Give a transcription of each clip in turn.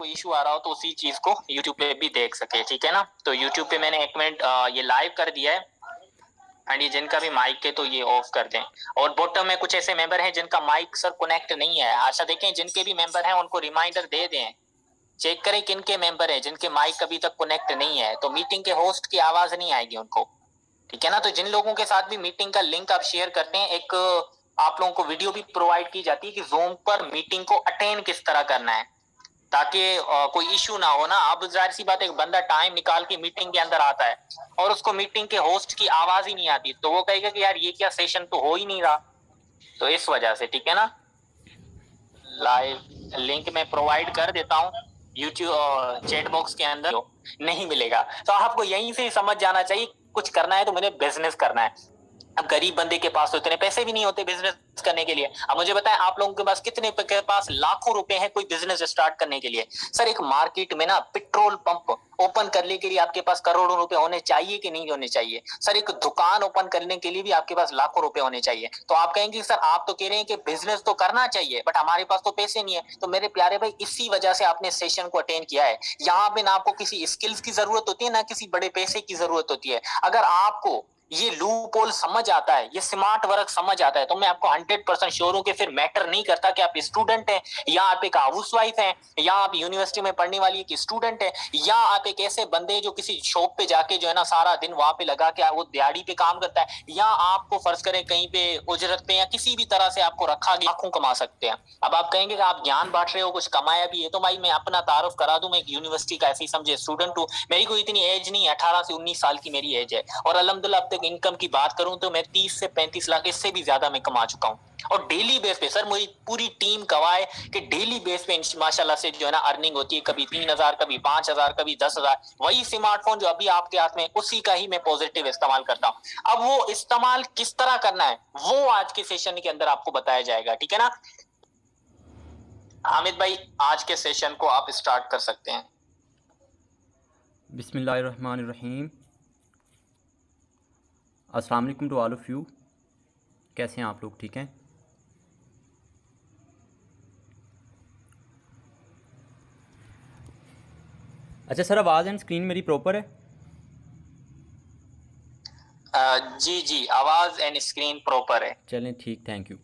कोई इशू आ रहा हो तो उसी चीज को यूट्यूब पे भी देख सके, ठीक है ना। तो यूट्यूब पे मैंने 1 मिनट ये लाइव कर दिया है, एंड ये जिनका भी माइक है तो ये ऑफ कर दें। और बॉटम में कुछ ऐसे मेंबर हैं जिनका माइक सर कनेक्ट नहीं है, अच्छा देखें जिनके भी मेंबर हैं उनको रिमाइंडर दे दें, चेक करें किन के मेंबर हैं जिनके माइक अभी तक कनेक्ट नहीं है, तो मीटिंग के होस्ट की आवाज नहीं आएगी उनको, ठीक है ना। तो जिन लोगों के साथ भी मीटिंग का लिंक आप शेयर करते हैं, एक आप लोगों को वीडियो भी प्रोवाइड की जाती है कि जूम पर मीटिंग को अटेंड किस तरह करना है, ताकि कोई इशू ना हो ना। अब जाहिर सी बात है, एक बंदा टाइम निकाल के मीटिंग के अंदर आता है और उसको मीटिंग के होस्ट की आवाज ही नहीं आती, तो वो कहेगा कि यार ये क्या, सेशन तो हो ही नहीं रहा। तो इस वजह से, ठीक है ना, लाइव लिंक मैं प्रोवाइड कर देता हूँ यूट्यूब चैट बॉक्स के अंदर, नहीं मिलेगा तो आपको यहीं से समझ जाना चाहिए कुछ करना है तो मुझे बिजनेस करना है। अब गरीब बंदे के पास तो इतने पैसे भी नहीं होते बिजनेस करने के लिए। अब मुझे बताएं आप लोगों के पास कितने के पास लाखों रुपए हैं कोई बिजनेस स्टार्ट करने के लिए। सर एक मार्केट में ना पेट्रोल पंप ओपन करने के लिए आपके पास करोड़ों रुपए होने चाहिए कि नहीं होने चाहिए। सर एक दुकान ओपन करने के लिए भी आपके पास लाखों रुपए होने चाहिए। तो आप कहेंगे सर आप तो कह रहे हैं कि बिजनेस तो करना चाहिए बट हमारे पास तो पैसे नहीं है। तो मेरे प्यारे भाई इसी वजह से आपने सेशन को अटेंड किया है। यहाँ पे ना आपको किसी स्किल्स की जरूरत होती है ना किसी बड़े पैसे की जरूरत होती है। अगर आपको ये लूप होल समझ आता है, ये स्मार्ट वर्क समझ आता है, तो मैं आपको 100% श्योर हूं कि फिर मैटर नहीं करता कि आप स्टूडेंट हैं या आप एक हाउस वाइफ हैं या आप यूनिवर्सिटी में पढ़ने वाली एक स्टूडेंट है या आप एक ऐसे बंदे जो किसी शॉप पे जाके जो है ना सारा दिन वहां पे लगा के वो दिहाड़ी पे काम करता है, या आपको फर्ज करें कहीं पे उजरत पे या किसी भी तरह से आपको रखा गया, लाखों कमा सकते हैं। अब आप कहेंगे कि आप ज्ञान बांट रहे हो, कुछ कमाया भी है, तो भाई मैं अपना तारुफ करा दूं, मैं एक यूनिवर्सिटी का ऐसे ही समझे स्टूडेंट हूँ। मेरी कोई इतनी एज नहीं है, 18 से 19 साल की मेरी एज है और अल्हम्दुलिल्लाह अब तक इनकम की बात करूं तो मैं 30 से 35 लाख इससे भी ज्यादा मैं कमा चुका हूं। और डेली बेस पे सर मेरी पूरी टीम गवाए कि डेली बेस पे माशाल्लाह से जो है ना अर्निंग होती है, कभी 3,000 कभी 5,000 कभी 10,000। वही स्मार्टफोन जो अभी आपके हाथ में उसी का ही मैं पॉजिटिव इस्तेमाल करता हूं। अब वो इस्तेमाल किस तरह करना है वो आज के सेशन के अंदर आपको बताया जाएगा, ठीक है ना। हामिद भाई आज के सेशन को आप स्टार्ट कर सकते हैं। बिस्मिल्लाहिर्रहमानिर्रहीम। अस्सलाम वालेकुम टू ऑल ऑफ़ यू। कैसे हैं आप लोग, ठीक हैं? अच्छा सर, आवाज़ एंड स्क्रीन मेरी प्रॉपर है? जी जी आवाज एंड स्क्रीन प्रॉपर है। चलें ठीक, थैंक यू।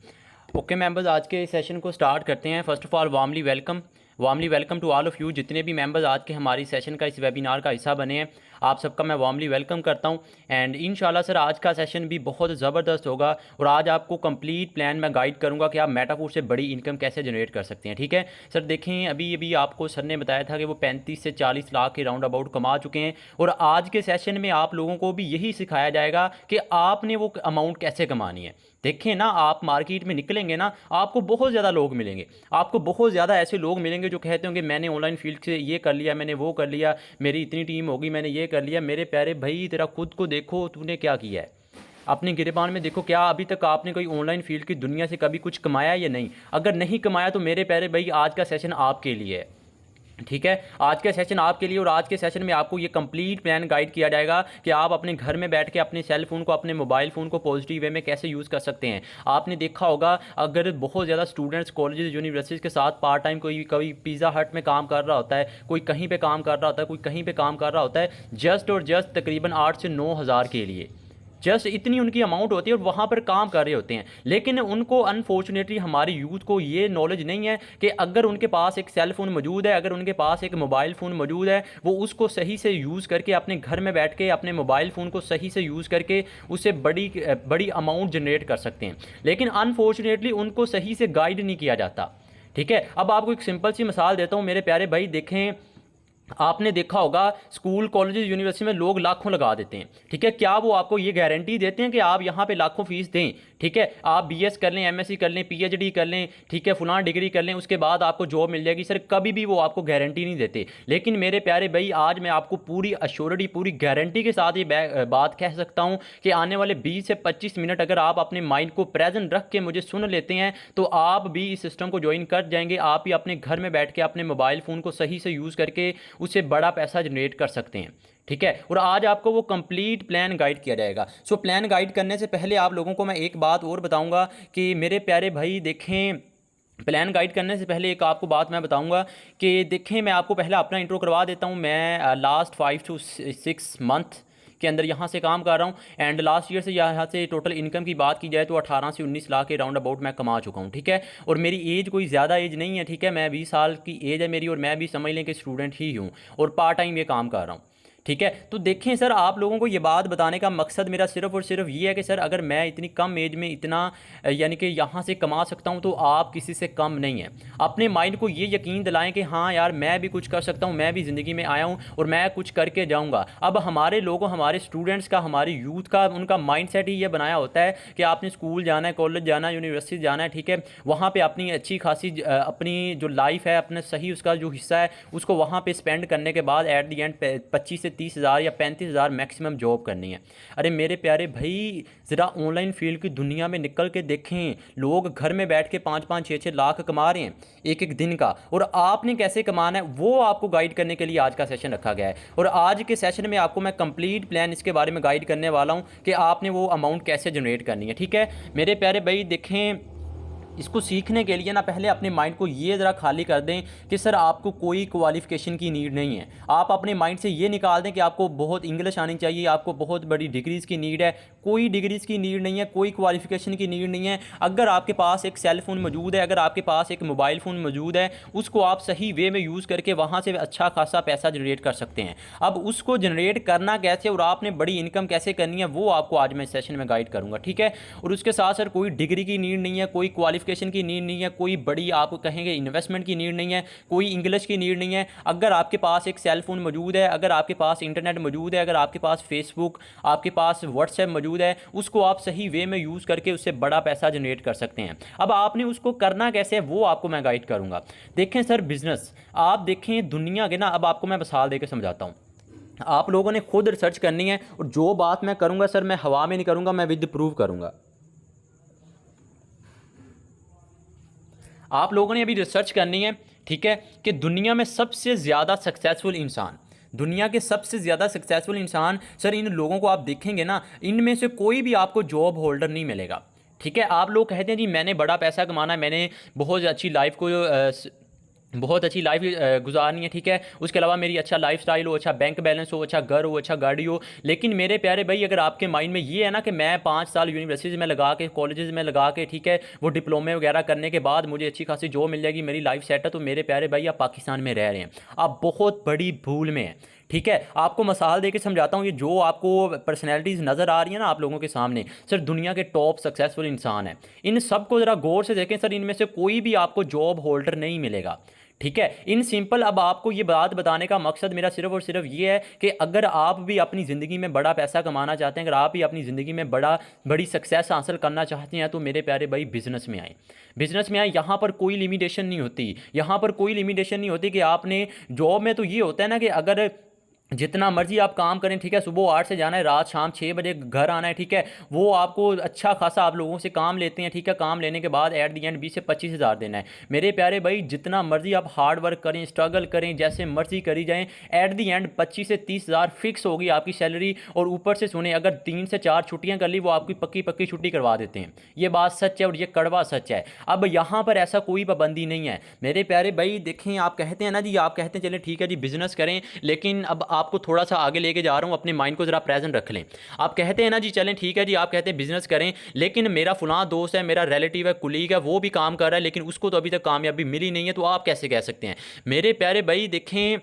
ओके मेंबर्स, आज के सेशन को स्टार्ट करते हैं। First of all warmly welcome to all of you. जितने भी मेंबर्स आज के हमारी सेशन का इस वेबिनार का हिस्सा बने हैं, आप सबका मैं वार्मली वेलकम करता हूं। एंड इंशाल्लाह सर आज का सेशन भी बहुत ज़बरदस्त होगा और आज आपको कंप्लीट प्लान मैं गाइड करूंगा कि आप मेटाफोर से बड़ी इनकम कैसे जनरेट कर सकते हैं, ठीक है सर। देखें अभी अभी आपको सर ने बताया था कि वो 35 से 40 लाख के राउंड अबाउट कमा चुके हैं और आज के सेशन में आप लोगों को भी यही सिखाया जाएगा कि आपने वो अमाउंट कैसे कमानी है। देखें ना, आप मार्केट में निकलेंगे ना, आपको बहुत ज़्यादा लोग मिलेंगे, आपको बहुत ज़्यादा ऐसे लोग मिलेंगे जो कहते होंगे मैंने ऑनलाइन फील्ड से ये कर लिया, मैंने वो कर लिया, मेरी इतनी टीम होगी, मैंने ये कर लिया। मेरे प्यारे भाई तेरा खुद को देखो, तूने क्या किया है अपने गिरबान में। देखो क्या अभी तक आपने कोई ऑनलाइन फील्ड की दुनिया से कभी कुछ कमाया या नहीं? अगर नहीं कमाया तो मेरे प्यारे भाई आज का सेशन आपके लिए है, ठीक है। आज का सेशन आपके लिए और आज के सेशन में आपको ये कंप्लीट प्लान गाइड किया जाएगा कि आप अपने घर में बैठ के अपने सेल फ़ोन को, अपने मोबाइल फ़ोन को पॉजिटिव वे में कैसे यूज़ कर सकते हैं। आपने देखा होगा अगर बहुत ज़्यादा स्टूडेंट्स कॉलेजेस यूनिवर्सिटीज़ के साथ पार्ट टाइम कोई पिज़्ज़ा हट में काम कर रहा होता है, कोई कहीं पर काम कर रहा होता है, कोई कहीं पर काम कर रहा होता है, जस्ट और जस्ट तकरीबन 8 से 9 हज़ार के लिए, जस्ट इतनी उनकी अमाउंट होती है और वहाँ पर काम कर रहे होते हैं। लेकिन उनको अनफॉर्चुनेटली हमारे यूथ को ये नॉलेज नहीं है कि अगर उनके पास एक सेल फ़ोन मौजूद है, अगर उनके पास एक मोबाइल फ़ोन मौजूद है, वो उसको सही से यूज़ करके अपने घर में बैठ के अपने मोबाइल फ़ोन को सही से यूज़ करके उससे बड़ी बड़ी अमाउंट जनरेट कर सकते हैं। लेकिन अनफॉर्चुनेटली उनको सही से गाइड नहीं किया जाता, ठीक है। अब आपको एक सिंपल सी मिसाल देता हूँ मेरे प्यारे भाई। देखें आपने देखा होगा स्कूल कॉलेजेस यूनिवर्सिटी में लोग लाखों लगा देते हैं, ठीक है। क्या वो आपको ये गारंटी देते हैं कि आप यहाँ पे लाखों फीस दें, ठीक है, आप बीएस कर लें, एमएससी कर लें, पीएचडी कर लें, ठीक है, फलां डिग्री कर लें, उसके बाद आपको जॉब मिल जाएगी? सर कभी भी वो आपको गारंटी नहीं देते। लेकिन मेरे प्यारे भाई आज मैं आपको पूरी अश्योरिटी, पूरी गारंटी के साथ ये बात कह सकता हूँ कि आने वाले 20 से 25 मिनट अगर आप अपने माइंड को प्रेजेंट रख के मुझे सुन लेते हैं तो आप भी इस सिस्टम को ज्वाइन कर जाएंगे। आप ही अपने घर में बैठ के अपने मोबाइल फ़ोन को सही से यूज़ करके उससे बड़ा पैसा जनरेट कर सकते हैं, ठीक है। और आज आपको वो कंप्लीट प्लान गाइड किया जाएगा। सो प्लान गाइड करने से पहले आप लोगों को मैं एक बात और बताऊंगा कि मेरे प्यारे भाई देखें प्लान गाइड करने से पहले एक आपको बात मैं बताऊंगा कि देखें, मैं आपको पहले अपना इंट्रो करवा देता हूं। मैं लास्ट 5 to 6 मंथ के अंदर यहाँ से काम कर रहा हूँ, एंड लास्ट ईयर से यहाँ से टोटल इनकम की बात की जाए तो 18 से 19 लाख के राउंड अबाउट मैं कमा चुका हूँ, ठीक है। और मेरी एज कोई ज़्यादा एज नहीं है, ठीक है। मैं 20 साल की एज है मेरी, और मैं भी समझ लें कि स्टूडेंट ही हूँ, और पार्ट टाइम ये काम कर रहा हूँ, ठीक है। तो देखें सर, आप लोगों को ये बात बताने का मकसद मेरा सिर्फ और सिर्फ ये है कि सर अगर मैं इतनी कम एज में इतना यानी कि यहाँ से कमा सकता हूँ तो आप किसी से कम नहीं हैं। अपने माइंड को ये यकीन दिलाएं कि हाँ यार, मैं भी कुछ कर सकता हूँ, मैं भी ज़िंदगी में आया हूँ और मैं कुछ करके जाऊँगा। अब हमारे लोगों, हमारे स्टूडेंट्स का, हमारे यूथ का, उनका माइंड सेट ही ये बनाया होता है कि आपने स्कूल जाना है, कॉलेज जाना है, यूनिवर्सिटी जाना है, ठीक है। वहाँ पर अपनी अच्छी खासी अपनी जो लाइफ है, अपने सही उसका जो हिस्सा है उसको वहाँ पर स्पेंड करने के बाद एट दी एंड 25 से 30 हज़ार या 35 हज़ार मैक्सिमम जॉब करनी है। अरे मेरे प्यारे भाई, ज़रा ऑनलाइन फील्ड की दुनिया में निकल के देखें, लोग घर में बैठ के 5-5 6-6 लाख कमा रहे हैं एक एक दिन का, और आपने कैसे कमाना है वो आपको गाइड करने के लिए आज का सेशन रखा गया है। और आज के सेशन में आपको मैं कंप्लीट प्लान इसके बारे में गाइड करने वाला हूँ कि आपने वो अमाउंट कैसे जनरेट करनी है, ठीक है। मेरे प्यारे भाई देखें, इसको सीखने के लिए ना पहले अपने माइंड को ये ज़रा खाली कर दें कि सर आपको कोई क्वालिफ़िकेशन की नीड नहीं है। आप अपने माइंड से ये निकाल दें कि आपको बहुत इंग्लिश आनी चाहिए, आपको बहुत बड़ी डिग्रीज़ की नीड है। कोई डिग्रीज़ की नीड नहीं है, कोई क्वालिफ़िकेशन की नीड नहीं है। अगर आपके पास एक सेल फ़ोन मौजूद है, अगर आपके पास एक मोबाइल फ़ोन मौजूद है, उसको आप सही वे में यूज़ करके वहाँ से अच्छा खासा पैसा जनरेट कर सकते हैं। अब उसको जनरेट करना कैसे और आपने बड़ी इनकम कैसे करनी है वो आपको आज मैं इस सेशन में गाइड करूँगा, ठीक है। और उसके साथ सर कोई डिग्री की नीड नहीं है, कोई क्वालिफिकेशन की नीड नहीं है, कोई बड़ी आप कहेंगे इन्वेस्टमेंट की नीड नहीं है, कोई इंग्लिश की नीड नहीं है। अगर आपके पास एक सेल फोन मौजूद है, अगर आपके पास इंटरनेट मौजूद है, अगर आपके पास फेसबुक, आपके पास व्हाट्सएप मौजूद है, उसको आप सही वे में यूज़ करके उससे बड़ा पैसा जनरेट कर सकते हैं। अब आपने उसको करना कैसे है वो आपको मैं गाइड करूँगा। देखें सर, बिजनेस आप देखें दुनिया के ना, अब आपको मैं मिसाल देकर समझाता हूँ। आप लोगों ने खुद रिसर्च करनी है, और जो बात मैं करूँगा सर मैं हवा में नहीं करूँगा, मैं विद प्रूफ करूँगा। आप लोगों ने अभी रिसर्च करनी है, ठीक है, कि दुनिया में सबसे ज़्यादा सक्सेसफुल इंसान, दुनिया के सबसे ज़्यादा सक्सेसफुल इंसान सर, इन लोगों को आप देखेंगे ना, इनमें से कोई भी आपको जॉब होल्डर नहीं मिलेगा, ठीक है। आप लोग कहते हैं जी मैंने बड़ा पैसा कमाना है, मैंने बहुत अच्छी लाइफ को बहुत अच्छी लाइफ गुजारनी है, ठीक है। उसके अलावा मेरी अच्छा लाइफस्टाइल हो, अच्छा बैंक बैलेंस हो, अच्छा घर हो, अच्छा गाड़ी हो। लेकिन मेरे प्यारे भाई, अगर आपके माइंड में ये है ना कि मैं 5 साल यूनिवर्सिटीज़ में लगा के, कॉलेजेस में लगा के, ठीक है, वो डिप्लोमे वगैरह करने के बाद मुझे अच्छी खासी जॉब मिल जाएगी, मेरी लाइफ सेट है, तो मेरे प्यारे भाई आप पाकिस्तान में रह रहे हैं, आप बहुत बड़ी भूल में हैं, ठीक है। आपको मिसाल देके समझाता हूँ, ये जो आपको पर्सनैलिटीज़ नज़र आ रही है ना आप लोगों के सामने, सर दुनिया के टॉप सक्सेसफुल इंसान हैं। इन सबको ज़रा गौर से देखें सर, इनमें से कोई भी आपको जॉब होल्डर नहीं मिलेगा, ठीक है। इन सिंपल, अब आपको ये बात बताने का मकसद मेरा सिर्फ और सिर्फ ये है कि अगर आप भी अपनी ज़िंदगी में बड़ा पैसा कमाना चाहते हैं, अगर आप भी अपनी ज़िंदगी में बड़ी सक्सेस हासिल करना चाहते हैं, तो मेरे प्यारे भाई बिज़नेस में आए, बिज़नेस में आए। यहाँ पर कोई लिमिटेशन नहीं होती, यहाँ पर कोई लिमिटेशन नहीं होती कि आपने, जॉब में तो ये होता है ना कि अगर जितना मर्जी आप काम करें, ठीक है, सुबह 8 से जाना है, रात शाम 6 बजे घर आना है, ठीक है, वो आपको अच्छा खासा आप लोगों से काम लेते हैं, ठीक है। काम लेने के बाद एट दी एंड 20 से 25 हज़ार देना है। मेरे प्यारे भाई, जितना मर्जी आप हार्ड वर्क करें, स्ट्रगल करें, जैसे मर्जी करी जाएं, एट दी एंड 25 से 30 हज़ार फिक्स होगी आपकी सैलरी। और ऊपर से सुने, अगर 3 से 4 छुट्टियां कर ली, वो आपकी पक्की पक्की छुट्टी करवा देते हैं। ये बात सच है और ये कड़वा सच है। अब यहाँ पर ऐसा कोई पाबंदी नहीं है मेरे प्यारे भाई। देखें, आप कहते हैं ना जी, आप कहते हैं चले ठीक है जी बिज़नेस करें, लेकिन अब आपको थोड़ा सा आगे लेके जा रहा हूँ, अपने माइंड को ज़रा प्रेजेंट रख लें। आप कहते हैं ना जी चलें ठीक है जी, आप कहते हैं बिज़नेस करें, लेकिन मेरा फलां दोस्त है, मेरा रिलेटिव है, कुलीग है, वो भी काम कर रहा है, लेकिन उसको तो अभी तक कामयाबी मिली नहीं है, तो आप कैसे कह सकते हैं? मेरे प्यारे भाई देखें,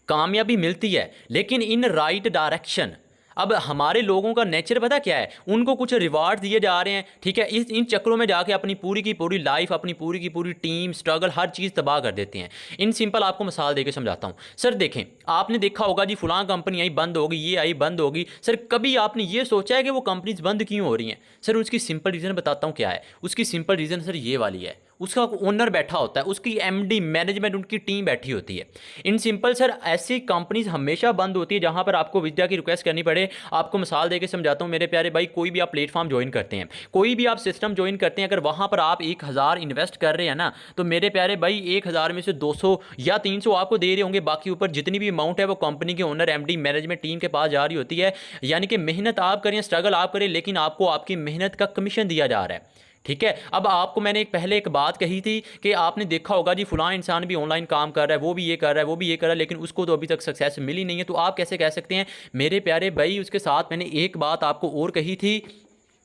कामयाबी मिलती है लेकिन इन राइट डायरेक्शन। अब हमारे लोगों का नेचर पता क्या है, उनको कुछ रिवार्ड दिए जा रहे हैं, ठीक है, इन चक्करों में जाके अपनी पूरी की पूरी लाइफ, अपनी पूरी की पूरी टीम, स्ट्रगल, हर चीज़ तबाह कर देते हैं। इन सिंपल आपको मिसाल देकर समझाता हूँ। सर देखें, आपने देखा होगा जी फलां कंपनी आई बंद होगी, ये आई बंद होगी। सर कभी आपने ये सोचा है कि वो कंपनीज बंद क्यों हो रही हैं? सर उसकी सिंपल रीज़न बताता हूँ क्या है। उसकी सिंपल रीज़न सर ये वाली है, उसका ओनर बैठा होता है, उसकी एमडी मैनेजमेंट, उनकी टीम बैठी होती है। इन सिंपल सर, ऐसी कंपनीज हमेशा बंद होती है जहां पर आपको विद्या की रिक्वेस्ट करनी पड़े। आपको मिसाल देके समझाता हूं मेरे प्यारे भाई, कोई भी आप प्लेटफॉर्म ज्वाइन करते हैं, कोई भी आप सिस्टम ज्वाइन करते हैं, अगर वहां पर आप 1000 इन्वेस्ट कर रहे हैं ना, तो मेरे प्यारे भाई 1000 में से 200 या 300 आपको दे रहे होंगे, बाकी ऊपर जितनी भी अमाउंट है वो कंपनी के ओनर, एमडी, मैनेजमेंट टीम के पास जा रही होती है। यानी कि मेहनत आप करें, स्ट्रगल आप करें, लेकिन आपको आपकी मेहनत का कमीशन दिया जा रहा है, ठीक है। अब आपको मैंने पहले एक बात कही थी कि आपने देखा होगा जी फलां इंसान भी ऑनलाइन काम कर रहा है, वो भी ये कर रहा है, वो भी ये कर रहा है, लेकिन उसको तो अभी तक सक्सेस मिली नहीं है। तो आप कैसे कह सकते हैं मेरे प्यारे भाई? उसके साथ मैंने एक बात आपको और कही थी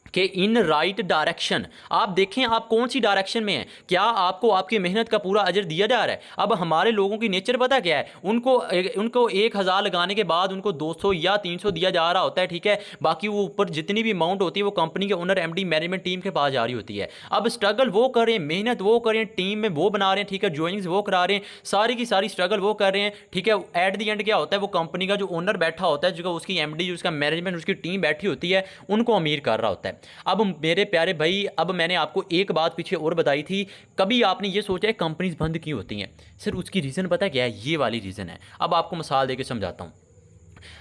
कि इन राइट डायरेक्शन, आप देखें आप कौन सी डायरेक्शन में हैं, क्या आपको आपकी मेहनत का पूरा अजर दिया जा रहा है? अब हमारे लोगों की नेचर पता क्या है, उनको 1,000 लगाने के बाद उनको 200 या 300 दिया जा रहा होता है, ठीक है। बाकी वो ऊपर जितनी भी अमाउंट होती है वो कंपनी के ओनर, एमडी, मैनेजमेंट टीम के पास जा रही होती है। अब स्ट्रगल वो कर रहे हैं, मेहनत वो कर रहे हैं, टीम में वो बना रहे हैं, ठीक है, ज्वाइनिंग्स वो करा रहे हैं, सारी की सारी स्ट्रगल वो कर रहे हैं, ठीक है। एट द एंड क्या होता है, वो कंपनी का जो ओनर बैठा होता है, जो उसकी एमडी, जो उसका मैनेजमेंट, उसकी टीम बैठी होती है, उनको अमीर कर रहा होता है। अब मेरे प्यारे भाई, अब मैंने आपको एक बात पीछे और बताई थी, कभी आपने ये सोचा है कंपनीज बंद क्यों होती हैं? सर उसकी रीज़न पता है क्या है? ये वाली रीज़न है। अब आपको मिसाल देके समझाता हूँ।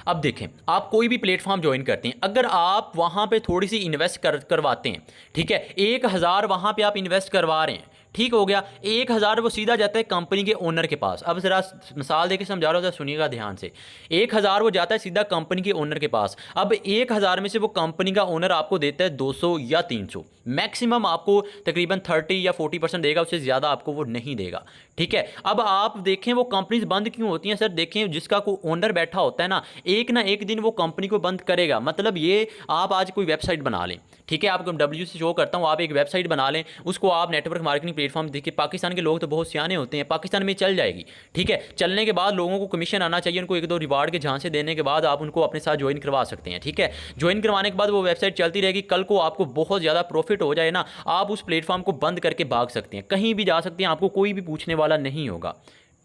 अब देखें, आप कोई भी प्लेटफॉर्म ज्वाइन करते हैं, अगर आप वहाँ पे थोड़ी सी इन्वेस्ट करवाते हैं, ठीक है, 1,000 वहाँ पे आप इन्वेस्ट करवा रहे हैं, ठीक हो गया, 1,000 वो सीधा जाता है कंपनी के ओनर के पास। अब ज़रा मिसाल देके समझा रहा हूँ, सुनिएगा ध्यान से। 1,000 वो जाता है सीधा कंपनी के ओनर के पास। अब 1,000 में से वो कंपनी का ओनर आपको देता है 200 या 300, मैक्सिमम आपको तकरीबन 30 या 40% देगा, उससे ज़्यादा आपको वो नहीं देगा, ठीक है। अब आप देखें वो कंपनीज बंद क्यों होती हैं? सर देखें, जिसका कोई ओनर बैठा होता है ना, एक ना एक दिन वो कंपनी को बंद करेगा। मतलब ये, आप आज कोई वेबसाइट बना लें, ठीक है, आपको डब्ल्यू से शो करता हूँ, आप एक वेबसाइट बना लें, उसको आप नेटवर्क मार्केटिंग प्लेटफॉर्म देखिए, पाकिस्तान के लोग तो बहुत सियाने होते हैं, पाकिस्तान में चल जाएगी, ठीक है। चलने के बाद लोगों को कमीशन आना चाहिए, उनको 1-2 रिवार्ड के झांसे देने के बाद आप उनको अपने साथ ज्वाइन करवा सकते हैं, ठीक है। ज्वाइन करवाने के बाद वो वेबसाइट चलती रहेगी, कल को आपको बहुत ज़्यादा प्रॉफिट हो जाए ना, आप उस प्लेटफॉर्म को बंद करके भाग सकते हैं, कहीं भी जा सकते हैं, आपको कोई भी पूछने वाला नहीं होगा,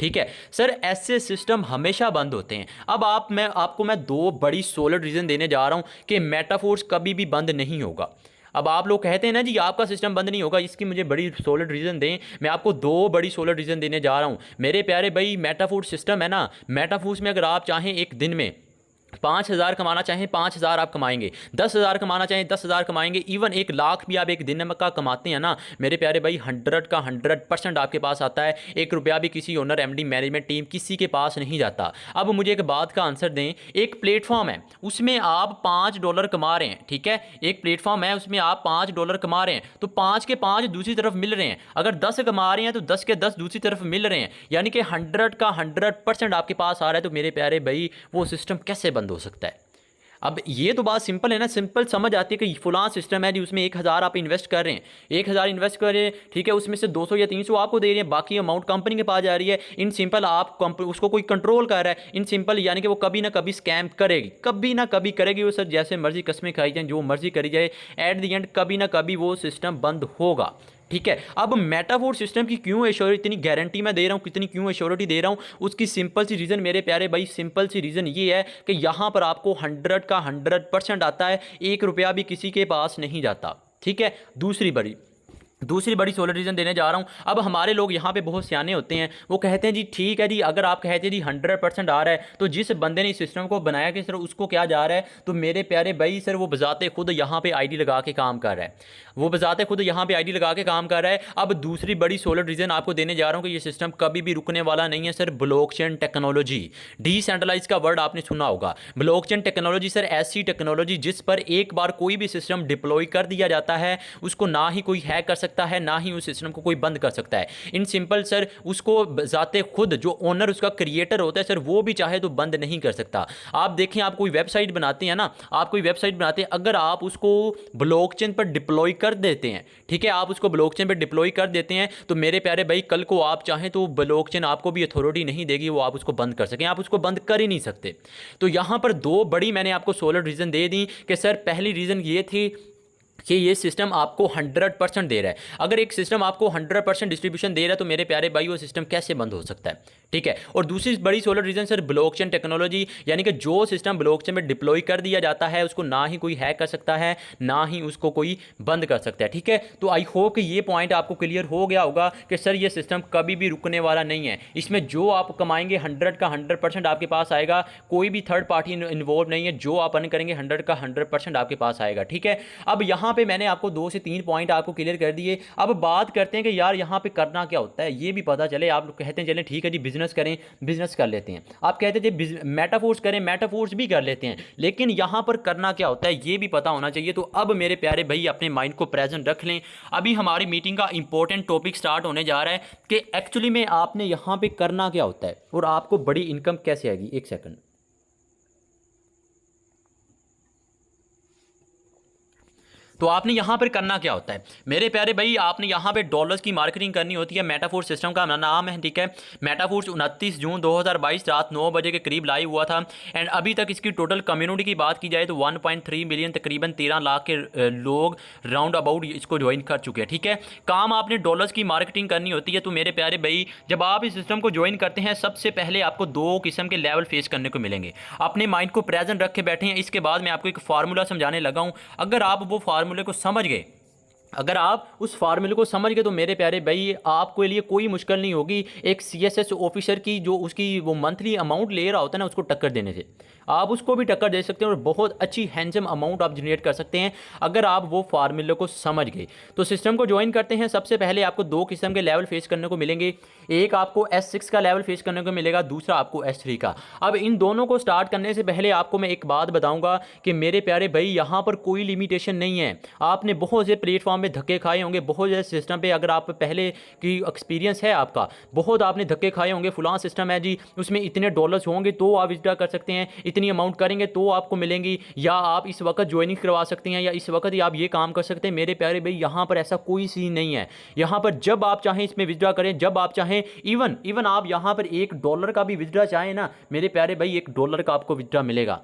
ठीक है। सर ऐसे सिस्टम हमेशा बंद होते हैं। अब मैं 2 बड़ी सॉलिड रीज़न देने जा रहा हूं कि मेटाफोर्स कभी भी बंद नहीं होगा। अब आप लोग कहते हैं ना जी आपका सिस्टम बंद नहीं होगा, इसकी मुझे बड़ी सॉलिड रीज़न दें। मैं आपको 2 बड़ी सॉलिड रीज़न देने जा रहा हूं मेरे प्यारे भाई। मेटाफोर्स सिस्टम है ना, मेटाफोर्स में अगर आप चाहें एक दिन में 5,000 कमाना चाहें 5,000 आप कमाएंगे, 10,000 कमाना चाहें 10,000 कमाएंगे, इवन 1,00,000 भी आप एक दिन में का कमाते हैं ना मेरे प्यारे भाई, 100 का 100% आपके पास आता है। 1 रुपया भी किसी ओनर, एमडी, मैनेजमेंट टीम किसी के पास नहीं जाता। अब मुझे एक बात का आंसर दें, एक प्लेटफॉर्म है उसमें आप $5 कमा रहे हैं, ठीक है, एक प्लेटफॉर्म है उसमें आप $5 कमा रहे हैं, तो 5 के 5 दूसरी तरफ मिल रहे हैं। अगर 10 कमा रहे हैं तो 10 के 10 दूसरी तरफ मिल रहे हैं, यानी कि 100 का 100% आपके पास आ रहा है। तो मेरे प्यारे भाई वो सिस्टम कैसे बंद हो सकता है? अब ये तो बात सिंपल है ना, सिंपल समझ आती है कि फलां सिस्टम है जी, उसमें 1,000 आप इन्वेस्ट कर रहे हैं, 1,000 इन्वेस्ट कर रहे हैं, ठीक है, उसमें से 200 या 300 आपको दे रहे हैं, बाकी अमाउंट कंपनी के पास जा रही है। इन सिंपल आप उसको कोई कंट्रोल कर रहा है, इन सिंपल यानी कि वो कभी ना कभी स्कैम करेगी, कभी ना कभी करेगी वो। सर जैसे मर्जी कस्में खाई जाए, जो मर्जी करी जाए, एट द एंड कभी ना कभी वो सिस्टम बंद होगा, ठीक है। अब मेटाफोर्स सिस्टम की क्यों एश्योरिटी, इतनी गारंटी मैं दे रहा हूँ, कितनी क्यों एश्योरिटी दे रहा हूँ, उसकी सिंपल सी रीज़न मेरे प्यारे भाई, सिंपल सी रीज़न ये है कि यहाँ पर आपको 100 का 100% आता है, 1 रुपया भी किसी के पास नहीं जाता, ठीक है। दूसरी बड़ी सॉलिड रीज़न देने जा रहा हूँ। अब हमारे लोग यहाँ पे बहुत सियाने होते हैं, वो कहते हैं जी ठीक है जी, अगर आप कहते हैं जी 100% आ रहा है, तो जिस बंदे ने इस सिस्टम को बनाया कि सर उसको क्या जा रहा है, तो मेरे प्यारे भाई सर वो बजाते खुद यहाँ पे आईडी लगा के काम कर रहा है, वो बजाते खुद यहाँ पे आईडी लगा के काम कर रहा है। अब दूसरी बड़ी सॉलिड रीज़न आपको देने जा रहा हूँ कि ये सिस्टम कभी भी रुकने वाला नहीं है सर। ब्लॉकचेन टेक्नोलॉजी, डिसेंट्रलाइज का वर्ड आपने सुना होगा। ब्लॉकचेन टेक्नोलॉजी सर ऐसी टेक्नोलॉजी जिस पर एक बार कोई भी सिस्टम डिप्लॉय कर दिया जाता है, उसको ना ही कोई हैक कर सकता है, ना ही उस सिस्टम को कोई बंद कर सकता है। इन सिंपल सर उसको जाते खुद जो ओनर, उसका क्रिएटर होता है सर, वो भी चाहे तो बंद नहीं कर सकता। आप देखें, आप कोई वेबसाइट बनाते हैं ना, आप कोई वेबसाइट बनाते हैं, अगर आप उसको ब्लॉकचेन पर डिप्लॉय कर देते हैं, ठीक है, आप उसको ब्लॉकचेन पर डिप्लॉय कर देते हैं, तो मेरे प्यारे भाई कल को आप चाहें तो ब्लॉकचेन आपको भी अथॉरिटी नहीं देगी वो आप उसको बंद कर सकें, आप उसको बंद कर ही नहीं सकते। तो यहां पर 2 बड़ी मैंने आपको सॉलिड रीज़न दे दी कि सर पहली रीज़न ये थी कि ये सिस्टम आपको 100% दे रहा है। अगर एक सिस्टम आपको 100% डिस्ट्रीब्यूशन दे रहा है तो मेरे प्यारे भाई वो सिस्टम कैसे बंद हो सकता है, ठीक है। और दूसरी बड़ी solid reason sir blockchain technology, यानी कि जो सिस्टम ब्लॉकचेन में डिप्लॉय कर दिया जाता है उसको ना ही कोई हैक कर सकता है, ना ही उसको कोई बंद कर सकता है, ठीक है। तो आई होप कि ये पॉइंट आपको क्लियर हो गया होगा कि सर ये सिस्टम कभी भी रुकने वाला नहीं है। इसमें जो आप कमाएंगे 100 का 100% आपके पास आएगा, कोई भी थर्ड पार्टी इन्वॉल्व नहीं है, जो आप अर्न करेंगे 100 का 100% आपके पास आएगा, ठीक है। अब यहाँ यहाँ पे मैंने आपको 2 से 3 पॉइंट आपको क्लियर कर दिए। अब बात करते हैं कि यार यहाँ पे करना क्या होता है, ये भी पता चले। आप लोग कहते हैं चलें ठीक है जी बिजनेस करें, बिजनेस कर लेते हैं। आप कहते हैं जी मेटाफोर्स करें, मेटाफोर्स भी कर लेते हैं, लेकिन यहाँ पर करना क्या होता है ये भी पता होना चाहिए। तो अब मेरे प्यारे भाई अपने माइंड को प्रेजेंट रख लें। अभी हमारी मीटिंग का इंपॉर्टेंट टॉपिक स्टार्ट होने जा रहा है कि एक्चुअली में आपने यहाँ पे करना क्या होता है और आपको बड़ी इनकम कैसे आएगी। एक सेकंड। तो आपने यहाँ पर करना क्या होता है मेरे प्यारे भाई, आपने यहाँ पे डॉलर्स की मार्केटिंग करनी होती है। मेटाफोर्स सिस्टम का नाम है, ठीक है। मेटाफोर्स 29 जून 2022 रात 9 बजे के करीब लाइव हुआ था। एंड अभी तक इसकी टोटल कम्युनिटी की बात की जाए तो 1.3 मिलियन, तकरीबन 13 लाख के लोग राउंड अबाउट इसको ज्वाइन कर चुके हैं, ठीक है। काम आपने डॉलर्स की मार्केटिंग करनी होती है। तो मेरे प्यारे भाई जब आप इस सिस्टम को ज्वाइन करते हैं, सबसे पहले आपको 2 किस्म के लेवल फेस करने को मिलेंगे। अपने माइंड को प्रेजेंट रख के बैठे हैं। इसके बाद मैं आपको एक फार्मूला समझाने लगा हूँ। अगर आप वो फार्मूले को समझ गए, अगर आप उस फार्मूले को समझ गए, तो मेरे प्यारे भाई आपके लिए कोई मुश्किल नहीं होगी एक सीएसएस ऑफिसर की जो उसकी वो मंथली अमाउंट ले रहा होता है ना, उसको टक्कर देने से। आप उसको भी टक्कर दे सकते हैं और बहुत अच्छी हैंडसम अमाउंट आप जनरेट कर सकते हैं अगर आप वो फार्मूले को समझ गए। तो सिस्टम को ज्वाइन करते हैं। सबसे पहले आपको 2 किस्म के लेवल फेस करने को मिलेंगे। एक आपको S6 का लेवल फेस करने को मिलेगा, दूसरा आपको S3 का। अब इन दोनों को स्टार्ट करने से पहले आपको मैं एक बात बताऊंगा कि मेरे प्यारे भाई यहाँ पर कोई लिमिटेशन नहीं है। आपने बहुत से प्लेटफॉर्म में धक्के खाए होंगे, बहुत से सिस्टम पे अगर आप पहले की एक्सपीरियंस है आपका, बहुत आपने धक्के खाए होंगे। फुलां सिस्टम है जी, उसमें इतने डॉलर्स होंगे तो आप विड्रॉ कर सकते हैं, इतनी अमाउंट करेंगे तो आपको मिलेंगी, या आप इस वक्त ज्वाइनिंग करवा सकते हैं, या इस वक्त ही आप ये काम कर सकते हैं। मेरे प्यारे भाई यहाँ पर ऐसा कोई सीन नहीं है। यहाँ पर जब आप चाहें इसमें विड्रॉ करें, जब आप चाहें। इवन आप यहाँ पर $1 का भी विड्रॉ चाहें ना मेरे प्यारे भाई, $1 का आपको विड्रॉ मिलेगा,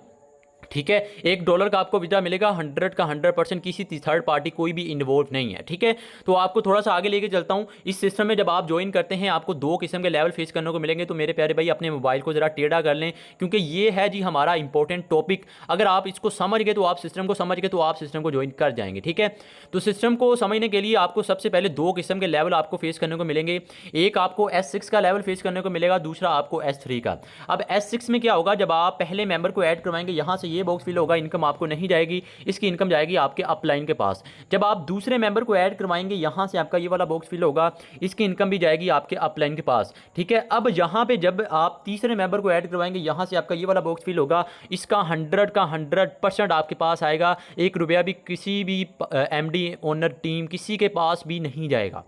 ठीक है। $1 का आपको विड्रॉ मिलेगा। 100 का 100%, किसी थर्ड पार्टी कोई भी इन्वॉल्व नहीं है, ठीक है। तो आपको थोड़ा सा आगे लेके चलता हूं। इस सिस्टम में जब आप ज्वाइन करते हैं आपको 2 किस्म के लेवल फेस करने को मिलेंगे। तो मेरे प्यारे भाई अपने मोबाइल को जरा टेढ़ा कर लें, क्योंकि ये है जी हमारा इंपॉर्टेंट टॉपिक। अगर आप इसको समझ गए तो आप सिस्टम को समझ गए तो आप सिस्टम को ज्वाइन कर जाएंगे, ठीक है। तो सिस्टम को समझने के लिए आपको सबसे पहले 2 किस्म के लेवल आपको फेस करने को मिलेंगे। एक आपको S6 का लेवल फेस करने को मिलेगा, दूसरा आपको S3 का। अब S6 में क्या होगा, जब आप पहले मेंबर को ऐड करवाएंगे, यहाँ से ये बॉक्स फिल होगा, इनकम आपको नहीं जाएगी, इसकी इनकम जाएगी आपके अपलाइन के पास। जब आप दूसरे मेंबर को ऐड करवाएंगे, यहां से आपका ये वाला बॉक्स फिल होगा, इसकी इनकम भी जाएगी आपके अपलाइन के पास, ठीक है। अब यहां पे जब आप तीसरे मेंबर को ऐड करवाएंगे, यहां से आपका ये वाला बॉक्स फिल होगा, इसका 100 का 100% आपके पास आएगा। ₹1 भी किसी भी MD ओनर टीम किसी के पास भी नहीं जाएगा,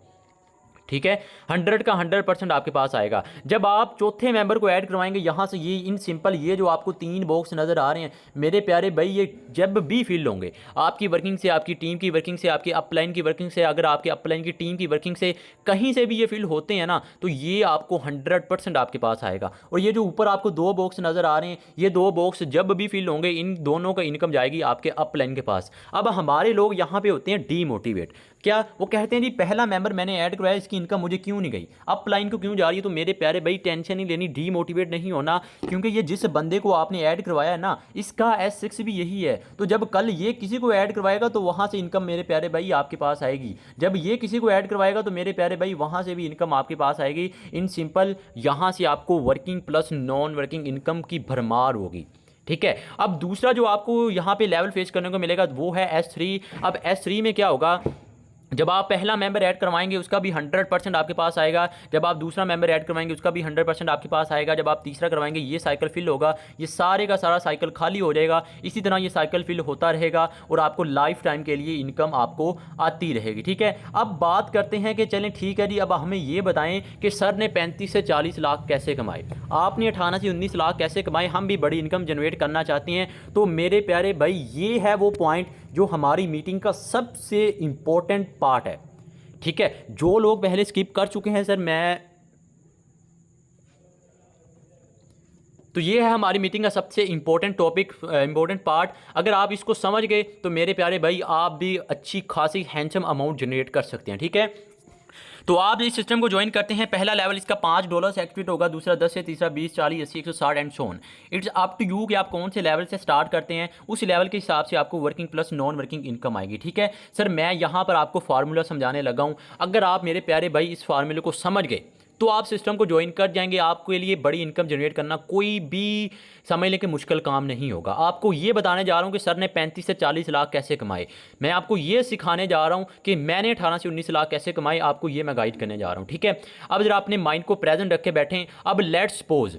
ठीक है। 100 का 100% आपके पास आएगा। जब आप चौथे मेंबर को ऐड करवाएंगे, यहाँ से ये इन सिंपल ये जो आपको 3 बॉक्स नज़र आ रहे हैं मेरे प्यारे भाई, ये जब भी फिल होंगे आपकी वर्किंग से, आपकी टीम की वर्किंग से, आपके अपलाइन की वर्किंग से, अगर आपके अपलाइन की टीम की वर्किंग से कहीं से भी ये फिल होते हैं ना, तो ये आपको 100% आपके पास आएगा। और ये जो ऊपर आपको 2 बॉक्स नज़र आ रहे हैं, ये 2 बॉक्स जब भी फिल होंगे, इन दोनों का इनकम जाएगी आपके अपलाइन के पास। अब हमारे लोग यहाँ पे होते हैं डीमोटिवेट। क्या वो कहते हैं जी पहला मेंबर मैंने ऐड करवाया, इसकी इनकम मुझे क्यों नहीं गई, अपलाइन को क्यों जा रही है। तो मेरे प्यारे भाई टेंशन नहीं लेनी, डीमोटिवेट नहीं होना, क्योंकि ये जिस बंदे को आपने ऐड करवाया है ना, इसका S6 भी यही है। तो जब कल ये किसी को ऐड करवाएगा तो वहाँ से इनकम मेरे प्यारे भाई आपके पास आएगी। जब ये किसी को ऐड करवाएगा तो मेरे प्यारे भाई वहाँ से भी इनकम आपके पास आएगी। इन सिंपल यहाँ से आपको working plus non working income की भरमार होगी, ठीक है। अब दूसरा जो आपको यहाँ पे लेवल फेस करने को मिलेगा वो है S3। अब S3 में क्या होगा, जब आप पहला मेंबर ऐड करवाएंगे उसका भी 100% आपके पास आएगा। जब आप दूसरा मेंबर ऐड करवाएंगे उसका भी 100% आपके पास आएगा। जब आप तीसरा करवाएंगे ये साइकिल फिल होगा, ये सारे का सारा साइकिल खाली हो जाएगा। इसी तरह ये साइकिल फिल होता रहेगा और आपको लाइफ टाइम के लिए इनकम आपको आती रहेगी, ठीक है। अब बात करते हैं कि चलें ठीक है जी, अब हमें ये बताएं कि सर ने 35 से 40 लाख कैसे कमाए, आपने 18 से 19 लाख कैसे कमाए, हम भी बड़ी इनकम जनरेट करना चाहते हैं। तो मेरे प्यारे भाई ये है वो पॉइंट जो हमारी मीटिंग का सबसे इंपॉर्टेंट पार्ट है, ठीक है। जो लोग पहले स्किप कर चुके हैं सर तो ये है हमारी मीटिंग का सबसे इंपॉर्टेंट टॉपिक, इंपॉर्टेंट पार्ट। अगर आप इसको समझ गए तो मेरे प्यारे भाई आप भी अच्छी खासी हैंडसम अमाउंट जनरेट कर सकते हैं, ठीक है। तो आप इस सिस्टम को ज्वाइन करते हैं, पहला लेवल इसका $5 से एक्टिवेट होगा, दूसरा 10 से, तीसरा 20, 40, 80, 160 and so on. It's up to you कि आप कौन से लेवल से स्टार्ट करते हैं, उस लेवल के हिसाब से आपको working plus non working income आएगी, ठीक है। सर मैं यहाँ पर आपको फार्मूला समझाने लगा हूँ, अगर आप मेरे प्यारे भाई इस फार्मूले को समझ गए तो आप सिस्टम को ज्वाइन कर जाएंगे। आपके लिए बड़ी इनकम जनरेट करना कोई भी समझ लें कि मुश्किल काम नहीं होगा। आपको ये बताने जा रहा हूँ कि सर ने 35 से 40 लाख कैसे कमाए। मैं आपको ये सिखाने जा रहा हूँ कि मैंने 18 से 19 लाख कैसे कमाए, आपको ये मैं गाइड करने जा रहा हूँ, ठीक है। अब जरा अपने माइंड को प्रेजेंट रख के बैठें। अब लेट्स सपोज,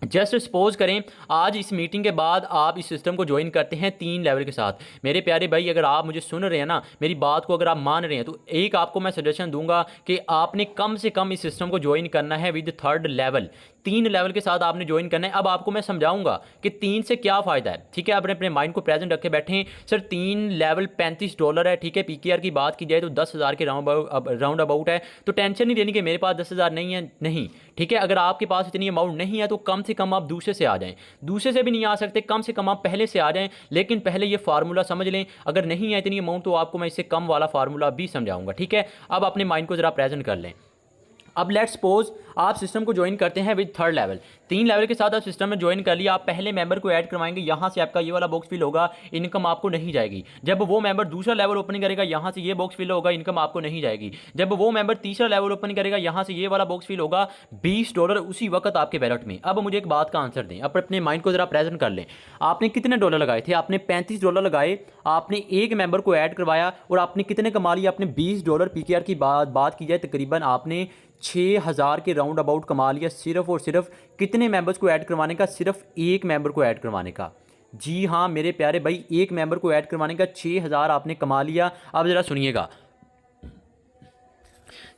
जस्ट सपोज करें आज इस मीटिंग के बाद आप इस सिस्टम को ज्वाइन करते हैं 3 लेवल के साथ। मेरे प्यारे भाई, अगर आप मुझे सुन रहे हैं ना, मेरी बात को अगर आप मान रहे हैं, तो एक आपको मैं सजेशन दूंगा कि आपने कम से कम इस सिस्टम को ज्वाइन करना है विद 3rd लेवल। 3 लेवल के साथ आपने ज्वाइन करना है। अब आपको मैं समझाऊंगा कि 3 से क्या फ़ायदा है, ठीक है। आपने अपने माइंड को प्रेजेंट रखे बैठे। सर 3 लेवल $35 है, ठीक है। PKR की बात की जाए तो 10,000 के राउंड अबाउट है। तो टेंशन नहीं लेनी कि मेरे पास 10,000 नहीं है, नहीं, ठीक है। अगर आपके पास इतनी अमाउंट नहीं है तो कम से कम आप दूसरे से आ जाएं। दूसरे से भी नहीं आ सकते, कम से कम आप पहले से आ जाएं। लेकिन पहले ये फार्मूला समझ लें। अगर नहीं है इतनी अमाउंट तो आपको मैं इससे कम वाला फार्मूला भी समझाऊंगा, ठीक है। अब अपने माइंड को ज़रा प्रेजेंट कर लें। अब लेट्स सपोज आप सिस्टम को ज्वाइन करते हैं विद 3rd लेवल। 3 लेवल के साथ आप सिस्टम में ज्वाइन कर लिया। आप पहले मेंबर को ऐड करवाएंगे, यहाँ से आपका ये वाला बॉक्स फिल होगा, इनकम आपको नहीं जाएगी। जब वो मेंबर दूसरा लेवल ओपन करेगा, यहाँ से ये बॉक्स फिल होगा, इनकम आपको नहीं जाएगी। जब वो मेंबर तीसरा लेवल ओपन करेगा, यहाँ से ये वाला बॉक्स फिल होगा, $20 उसी वक्त आपके वैलेट में। अब मुझे एक बात का आंसर दें, अब अपने माइंड को जरा प्रेजेंट कर लें। आपने कितने डॉलर लगाए थे? आपने $35 लगाए। आपने एक मेंबर को ऐड करवाया और आपने कितने कमा लिया? आपने $20 PKR की बात की जाए तकरीबन आपने 6,000 के राउंड अबाउट कमा लिया, सिर्फ और सिर्फ कितने मेंबर्स को ऐड करवाने का? सिर्फ एक मेंबर को ऐड करवाने का। जी हाँ मेरे प्यारे भाई, एक मेंबर को ऐड करवाने का 6,000 आपने कमा लिया। अब ज़रा सुनिएगा,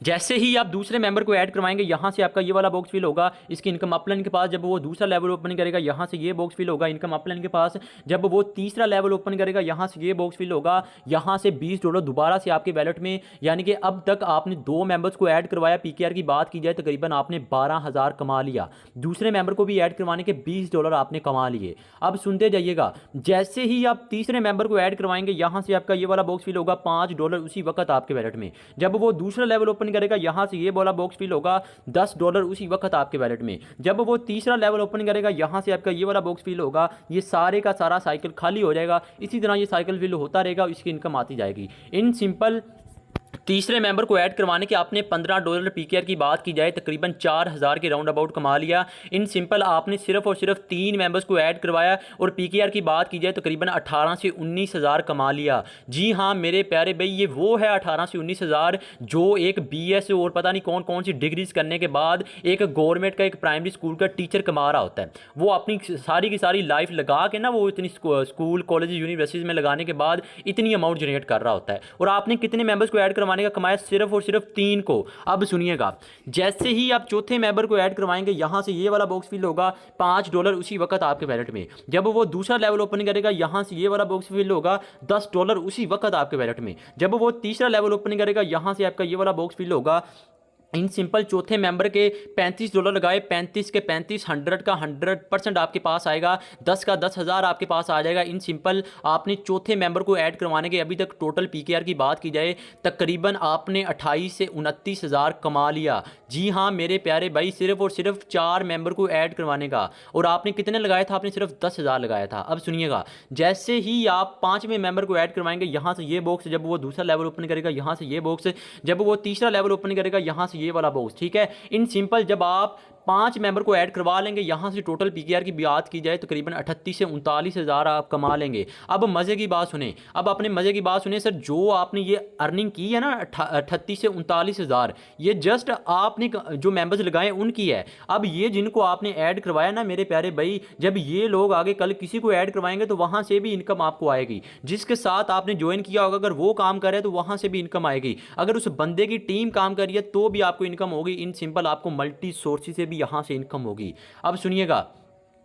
जैसे ही आप दूसरे मेंबर को ऐड करवाएंगे, यहाँ से आपका ये वाला बॉक्स फिल होगा, इसकी इनकम अपलाइन के पास। जब वो दूसरा लेवल ओपन करेगा, यहाँ से ये बॉक्स फिल होगा, इनकम अपलाइन के पास। जब वो तीसरा लेवल ओपन करेगा, यहाँ से ये बॉक्स फिल होगा, यहाँ से $20 दोबारा से आपके वैलेट में। यानी कि अब तक आपने 2 मेंबर्स को ऐड करवाया। PKR की बात की जाए तकरीबन आपने 12,000 कमा लिया। दूसरे मेंबर को भी ऐड करवाने के $20 आपने कमा लिए। अब सुनते जाइएगा, जैसे ही आप तीसरे मेंबर को ऐड करवाएंगे, यहाँ से आपका ये वाला बॉक्स फिल होगा, $5 उसी वक्त आपके वैलेट में। जब वो दूसरा लेवल ओपन करेगा, यहाँ से ये वाला बॉक्स फिल होगा, $10 उसी वक्त आपके वैलेट में। जब वो तीसरा लेवल ओपन करेगा, यहाँ से आपका ये वाला बॉक्स फिल होगा, ये सारे का सारा साइकिल खाली हो जाएगा। इसी तरह ये साइकिल फिल होता रहेगा, इसकी इनकम आती जाएगी। इन सिंपल तीसरे मेंबर को ऐड करवाने के आपने $15 PKR की बात की जाए तकरीबन 4,000 के राउंड अबाउट कमा लिया। इन सिंपल आपने सिर्फ और सिर्फ 3 मेंबर्स को ऐड करवाया और PKR की बात की जाए तकरीबन 18 से 19,000 कमा लिया। जी हाँ मेरे प्यारे भाई, ये वो है 18 से 19,000 जो एक BS और पता नहीं कौन कौन सी डिग्रीज करने के बाद एक गवर्नमेंट का एक प्राइमरी स्कूल का टीचर कमा रहा होता है। वो अपनी सारी की सारी लाइफ लगा के ना, वो इतनी स्कूल कॉलेज यूनिवर्सिटीज़ में लगाने के बाद इतनी अमाउंट जनरेट कर रहा होता है। और आपने कितने मेंबर्स को ऐड करवाने का कमाया? सिर्फ और सिर्फ 3 को। अब सुनिएगा, जैसे ही आप चौथे मेंबर को ऐड करवाएंगे, यहां से ये वाला बॉक्स फिल होगा, $5 उसी वक्त आपके वैलेट में। जब वो दूसरा लेवल ओपन करेगा, यहां से ये वाला बॉक्स फिल होगा, $10 उसी वक्त आपके वैलेट में। जब वो तीसरा लेवल ओपन करेगा, यहां से आपका ये वाला बॉक्स फिल होगा। इन सिंपल चौथे मेंबर के $35 लगाए, 35 के 35, 100 का 100% आपके पास आएगा, 10 का 10,000 आपके पास आ जाएगा। इन सिंपल आपने चौथे मेंबर को ऐड करवाने के अभी तक टोटल PKR की बात की जाए तकरीबन आपने 28 से 29,000 कमा लिया। जी हाँ मेरे प्यारे भाई, सिर्फ और सिर्फ 4 मेंबर को ऐड करवाने का। और आपने कितने लगाया था? आपने सिर्फ 10,000 लगाया था। अब सुनिएगा, जैसे ही आप 5वें मेंबर को ऐड करवाएंगे, यहाँ से ये बॉक्स, जब वो दूसरा लेवल ओपन करेगा, यहाँ से ये बॉक्स, जब वो तीसरा लेवल ओपन करेगा, यहाँ से ये वाला बॉक्स, ठीक है। इन सिंपल जब आप 5 मेंबर को ऐड करवा लेंगे, यहाँ से टोटल PKR की बात की जाए तकरीबन 38 से 39,000 आप कमा लेंगे। अब मज़े की बात सुने, अब अपने मज़े की बात सुने। सर जो आपने ये अर्निंग की है ना 38 से 39,000, ये जस्ट आपने जो मेंबर्स लगाए उनकी है। अब ये जिनको आपने ऐड करवाया ना मेरे प्यारे भाई, जब ये लोग आगे कल किसी को ऐड करवाएंगे तो वहाँ से भी इनकम आपको आएगी। जिसके साथ आपने ज्वाइन किया होगा, अगर वो काम करे तो वहाँ से भी इनकम आएगी। अगर उस बंदे की टीम काम कर रही है तो भी आपको इनकम होगी। इन सिंपल आपको मल्टी सोर्सेज से भी यहाँ से इनकम होगी। अब सुनिएगा,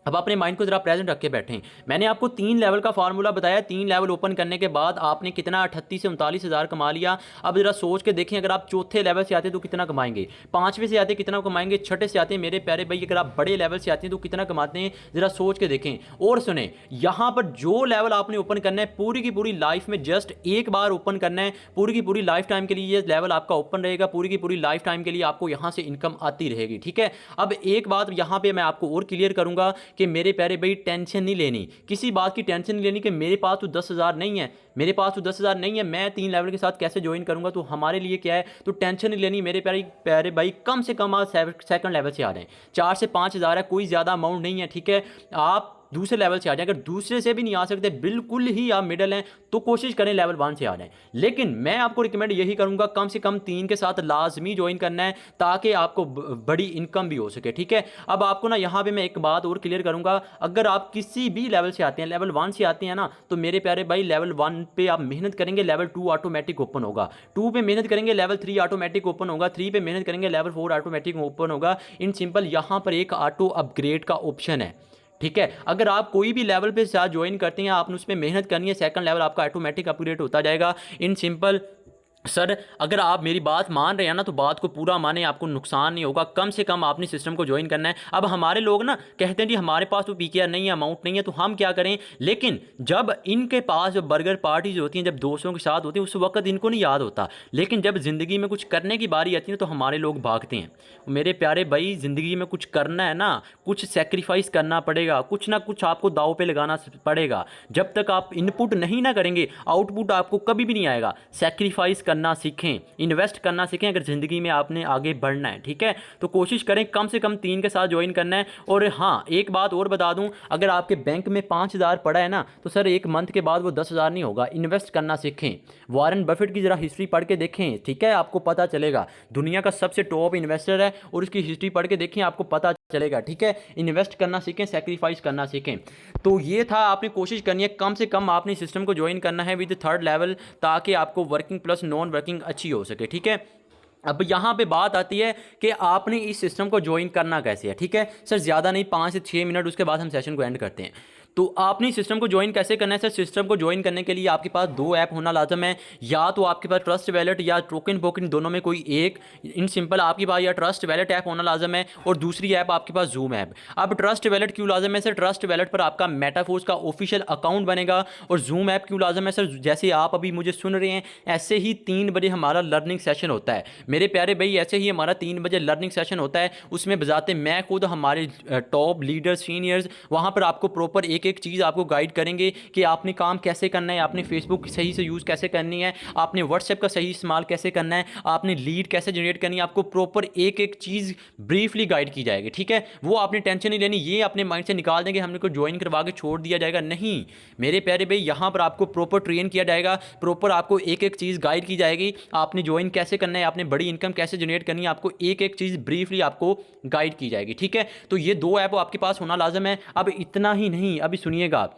अब अपने माइंड को जरा प्रेजेंट रख के बैठें। मैंने आपको 3 लेवल का फार्मूला बताया। 3 लेवल ओपन करने के बाद आपने कितना 38 से 39,000 कमा लिया। अब जरा सोच के देखें, अगर आप चौथे लेवल से आते तो कितना कमाएंगे? 5वें से आते कितना कमाएंगे? छठे से आते मेरे प्यारे भाई, अगर आप बड़े लेवल से आते हैं तो कितना कमाते हैं? जरा सोच के देखें। और सुने, यहाँ पर जो लेवल आपने ओपन करना है पूरी की पूरी लाइफ में जस्ट एक बार ओपन करना है। पूरी की पूरी लाइफ टाइम के लिए ये लेवल आपका ओपन रहेगा। पूरी की पूरी लाइफ टाइम के लिए आपको यहाँ से इनकम आती रहेगी, ठीक है। अब एक बात यहाँ पर मैं आपको और क्लियर करूँगा कि मेरे प्यारे भाई टेंशन नहीं लेनी, किसी बात की टेंशन नहीं लेनी कि मेरे पास तो 10,000 नहीं है, मेरे पास तो 10,000 नहीं है, मैं 3 लेवल के साथ कैसे ज्वाइन करूँगा? तो हमारे लिए क्या है, तो टेंशन नहीं लेनी मेरे प्यारे प्यारे भाई, कम से कम आप सेकंड लेवल से आ जाएँ। 4 से 5,000 है, कोई ज़्यादा अमाउंट नहीं है, ठीक है? आप दूसरे लेवल से आ जाए। अगर दूसरे से भी नहीं आ सकते, बिल्कुल ही आप मिडल हैं, तो कोशिश करें लेवल 1 से आ जाएं। लेकिन मैं आपको रिकमेंड यही करूंगा, कम से कम 3 के साथ लाजमी ज्वाइन करना है, ताकि आपको बड़ी इनकम भी हो सके, ठीक है? अब आपको ना यहाँ पे मैं एक बात और क्लियर करूंगा, अगर आप किसी भी लेवल से आते हैं, लेवल 1 से आते हैं ना, तो मेरे प्यारे भाई लेवल 1 पे आप मेहनत करेंगे, लेवल 2 ऑटोमेटिक ओपन होगा, 2 पे मेहनत करेंगे, लेवल 3 ऑटोमेटिक ओपन होगा, 3 पे मेहनत करेंगे, लेवल 4 ऑटोमेटिक ओपन होगा। इन सिंपल यहाँ पर एक ऑटो अपग्रेड का ऑप्शन है, ठीक है? अगर आप कोई भी लेवल पे साथ ज्वाइन करते हैं, आपने उस पर मेहनत करनी है, सेकंड लेवल आपका ऑटोमेटिक अपग्रेड होता जाएगा। इन सिंपल सर, अगर आप मेरी बात मान रहे हैं ना, तो बात को पूरा माने, आपको नुकसान नहीं होगा। कम से कम आपने सिस्टम को ज्वाइन करना है। अब हमारे लोग ना कहते हैं जी हमारे पास तो पीकेआर नहीं है, अमाउंट नहीं है, तो हम क्या करें? लेकिन जब इनके पास जब बर्गर पार्टीज होती हैं, जब दोस्तों के साथ होती है, उस वक्त इनको नहीं याद होता, लेकिन जब ज़िंदगी में कुछ करने की बारी आती है तो हमारे लोग भागते हैं। मेरे प्यारे भाई, ज़िंदगी में कुछ करना है ना, कुछ सेक्रीफाइस करना पड़ेगा, कुछ ना कुछ आपको दाव पे लगाना पड़ेगा। जब तक आप इनपुट नहीं ना करेंगे, आउटपुट आपको कभी भी नहीं आएगा। सेक्रीफाइस करना सीखें, इन्वेस्ट करना सीखें, अगर ज़िंदगी में आपने आगे बढ़ना है, ठीक है? तो कोशिश करें कम से कम 3 के साथ ज्वाइन करना है। और हाँ, एक बात और बता दूं, अगर आपके बैंक में 5,000 पड़ा है ना, तो सर एक मंथ के बाद वो 10,000 नहीं होगा। इन्वेस्ट करना सीखें, वॉरेन बफेट की ज़रा हिस्ट्री पढ़ के देखें, ठीक है? आपको पता चलेगा, दुनिया का सबसे टॉप इन्वेस्टर है, और उसकी हिस्ट्री पढ़ के देखें, आपको पता चलेगा, ठीक है? इन्वेस्ट करना सीखें, सेक्रीफाइस करना सीखें। तो ये था, आपने कोशिश करनी है कम से कम आपने सिस्टम को ज्वाइन करना है विद 3rd लेवल, ताकि आपको वर्किंग प्लस नॉन वर्किंग अच्छी हो सके, ठीक है? अब यहाँ पे बात आती है कि आपने इस सिस्टम को ज्वाइन करना कैसे है, ठीक है? सर ज़्यादा नहीं, 5 से 6 मिनट, उसके बाद हम सेशन को एंड करते हैं। तो आपने इस सिस्टम को ज्वाइन कैसे करना है? सर, सिस्टम को ज्वाइन करने के लिए आपके पास 2 ऐप होना लाजम है, या तो आपके पास ट्रस्ट वैलेट या टोकन बोकन, दोनों में कोई एक। इन सिंपल आपके पास या ट्रस्ट वैलेट ऐप होना लाजम है, और दूसरी ऐप आपके पास जूम ऐप। अब ट्रस्ट वैलेट क्यों लाजम है? सर, ट्रस्ट वैलेट पर आपका मेटाफोर्स का ऑफिशियल अकाउंट बनेगा। और जूम ऐप क्यों लाजम है? सर, जैसे आप अभी मुझे सुन रहे हैं, ऐसे ही 3 बजे हमारा लर्निंग सेशन होता है मेरे प्यारे भाई, ऐसे ही हमारा 3 बजे लर्निंग सेशन होता है। उसमें बजाते मैं खुद, हमारे टॉप लीडर्स, सीनियर्स वहाँ पर आपको प्रॉपर एक एक चीज़ आपको गाइड करेंगे कि आपने काम कैसे करना है, आपने फेसबुक सही से यूज़ कैसे करनी है, आपने व्हाट्सएप का सही इस्तेमाल कैसे करना है, आपने लीड कैसे जनरेट करनी है, आपको प्रॉपर एक एक चीज़ ब्रीफली गाइड की जाएगी, ठीक है? वो आपने टेंशन नहीं लेनी, ये अपने माइंड से निकाल देंगे हमने को ज्वाइन करवा के छोड़ दिया जाएगा, नहीं मेरे प्यारे भाई, यहाँ पर आपको प्रॉपर ट्रेन किया जाएगा, प्रॉपर आपको एक एक चीज़ गाइड की जाएगी। आपने ज्वाइन कैसे करना है, आपने बड़ी इनकम कैसे जनरेट करनी है, आपको एक एक चीज़ ब्रीफली आपको गाइड की जाएगी, ठीक है? तो ये 2 ऐप आपके पास होना लाजम है। अब इतना ही नहीं, अभी सुनिएगा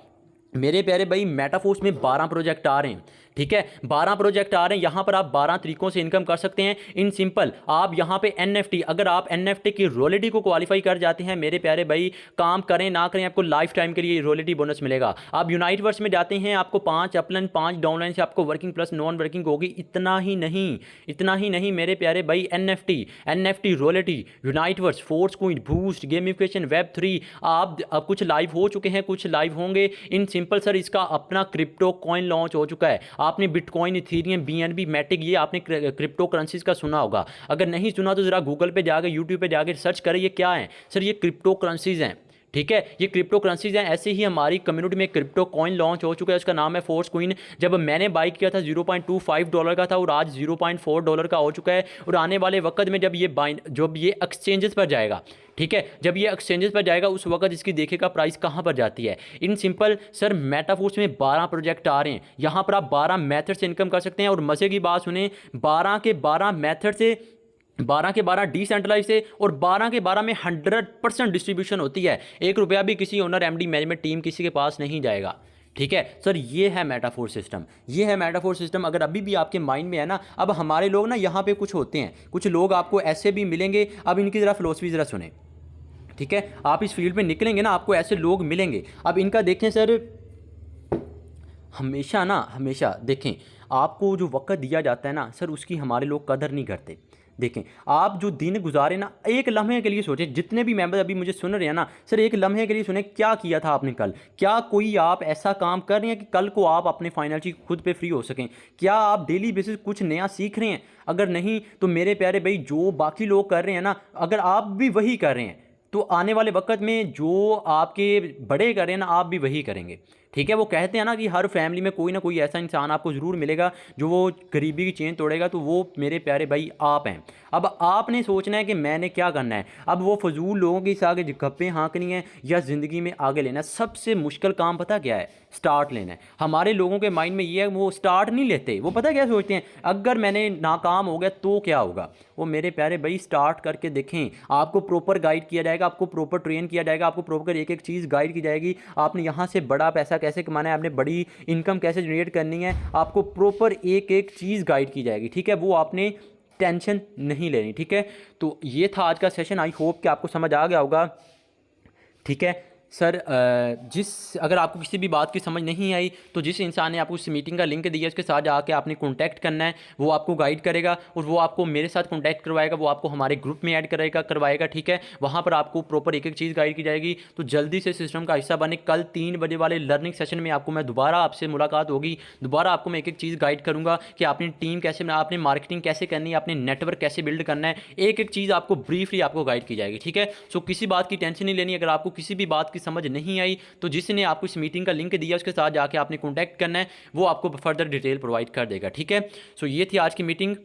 मेरे प्यारे भाई, मेटाफोर्स में 12 प्रोजेक्ट आ रहे हैं, ठीक है? 12 प्रोजेक्ट आ रहे हैं, यहाँ पर आप 12 तरीकों से इनकम कर सकते हैं। इन सिंपल आप यहाँ पे NFT, अगर आप NFT की रॉयल्टी को क्वालिफाई कर जाते हैं मेरे प्यारे भाई, काम करें ना करें, आपको लाइफ टाइम के लिए रॉयल्टी बोनस मिलेगा। आप यूनाइटवर्स में जाते हैं, आपको 5 अपलाइन 5 डाउनलाइन से आपको वर्किंग प्लस नॉन वर्किंग होगी। इतना ही नहीं, इतना ही नहीं मेरे प्यारे भाई, NFT रॉयल्टी, यूनाइटवर्स, फोर्स क्विन, बूस्ट, गेमिफिकेशन, Web3, आप कुछ लाइव हो चुके हैं, कुछ लाइव होंगे। इन सिंपल सर, इसका अपना क्रिप्टो कॉइन लॉन्च हो चुका है। आपने बिटकॉइन, इथेरियम, BNB, मैटिक, ये आपने क्रिप्टो करेंसीज का सुना होगा। अगर नहीं सुना तो ज़रा गूगल पे जाकर, यूट्यूब पे जाकर सर्च करें, ये क्या है? सर, ये क्रिप्टो करेंसीज हैं, ठीक है? ये क्रिप्टो करेंसीज हैं। ऐसे ही हमारी कम्युनिटी में क्रिप्टो कॉइन लॉन्च हो चुका है, उसका नाम है फोर्स क्विन। जब मैंने बाई किया था $0.25 का था, और आज $0.4 का हो चुका है। और आने वाले वक्त में जब ये एक्सचेंजेस पर जाएगा, ठीक है, जब ये एक्सचेंजेस पर जाएगा, उस वक्त इसकी देखेगा प्राइस कहाँ पर जाती है। इन सिंपल सर, मेटाफोर्स में 12 प्रोजेक्ट आ रहे हैं, यहाँ पर आप 12 मेथड से इनकम कर सकते हैं। और मज़े की बात सुने, 12 के 12 मेथड से, 12 के 12 डिसेंट्रलाइज से, और 12 के 12 में 100% डिस्ट्रीब्यूशन होती है। 1 रुपया भी किसी ओनर, MD, मैनेजमेंट टीम किसी के पास नहीं जाएगा, ठीक है? सर, ये है मेटाफोर सिस्टम, ये है मेटाफोर सिस्टम। अगर अभी भी आपके माइंड में है ना, अब हमारे लोग ना यहाँ पे कुछ होते हैं, कुछ लोग आपको ऐसे भी मिलेंगे। अब इनकी ज़रा फिलोसफी ज़रा सुने, ठीक है? आप इस फील्ड में निकलेंगे ना, आपको ऐसे लोग मिलेंगे। अब इनका देखें सर, हमेशा देखें, आपको जो वक्त दिया जाता है ना सर, उसकी हमारे लोग कदर नहीं करते। देखें, आप जो दिन गुजारे ना, एक लम्हे के लिए सोचें। जितने भी मेंबर अभी मुझे सुन रहे हैं ना सर, एक लम्हे के लिए सुने, क्या किया था आपने कल? क्या कोई आप ऐसा काम कर रहे हैं कि कल को आप अपने फाइनेंशियल खुद पे फ्री हो सकें? क्या आप डेली बेसिस कुछ नया सीख रहे हैं? अगर नहीं तो मेरे प्यारे भाई, जो बाकी लोग कर रहे हैं ना, अगर आप भी वही कर रहे हैं, तो आने वाले वक्त में जो आपके बड़े कर रहे हैं ना, आप भी वही करेंगे। ठीक है। वो कहते हैं ना कि हर फैमिली में कोई ना कोई ऐसा इंसान आपको ज़रूर मिलेगा जो वो गरीबी की चेन तोड़ेगा, तो वो मेरे प्यारे भाई आप हैं। अब आपने सोचना है कि मैंने क्या करना है। अब वो फजूल लोगों के आगे गप्पे हाँकनी है या ज़िंदगी में आगे लेना है। सबसे मुश्किल काम पता क्या है? स्टार्ट लेना है। हमारे लोगों के माइंड में ये है, वो स्टार्ट नहीं लेते। वो पता क्या सोचते हैं, अगर मैंने नाकाम हो गया तो क्या होगा। वो मेरे प्यारे भाई स्टार्ट करके देखें, आपको प्रॉपर गाइड किया जाएगा, आपको प्रॉपर ट्रेन किया जाएगा, आपको प्रॉपर एक एक चीज़ गाइड की जाएगी। आपने यहाँ से बड़ा पैसा कैसे कमाना है, आपने बड़ी इनकम कैसे जनरेट करनी है, आपको प्रॉपर एक एक चीज़ गाइड की जाएगी। ठीक है, वो आपने टेंशन नहीं लेनी। ठीक है, तो ये था आज का सेशन। आई होप कि आपको समझ आ गया होगा। ठीक है सर, अगर आपको किसी भी बात की समझ नहीं आई तो जिस इंसान ने आपको इस मीटिंग का लिंक दिया उसके साथ जाके आपने कॉन्टैक्ट करना है। वो आपको गाइड करेगा और वो आपको मेरे साथ कॉन्टैक्ट करवाएगा, वो आपको हमारे ग्रुप में ऐड करवाएगा। ठीक है, वहाँ पर आपको प्रॉपर एक एक चीज़ गाइड की जाएगी। तो जल्दी से सिस्टम का हिस्सा बने। कल 3 बजे वाले लर्निंग सेशन में आपको मैं दोबारा आपसे मुलाकात होगी। दोबारा आपको मैं एक एक चीज़ गाइड करूँगा कि आपने टीम कैसे बनाना, आपने मार्केटिंग कैसे करनी है, आपने नेटवर्क कैसे बिल्ड करना है। एक एक चीज़ आपको ब्रीफली आपको गाइड की जाएगी। ठीक है, सो किसी बात की टेंशन नहीं लेनी। अगर आपको किसी भी बात की समझ नहीं आई तो जिसने आपको इस मीटिंग का लिंक दिया उसके साथ जाके आपने कॉन्टैक्ट करना है, वो आपको फर्दर डिटेल प्रोवाइड कर देगा। ठीक है, सो ये थी आज की मीटिंग।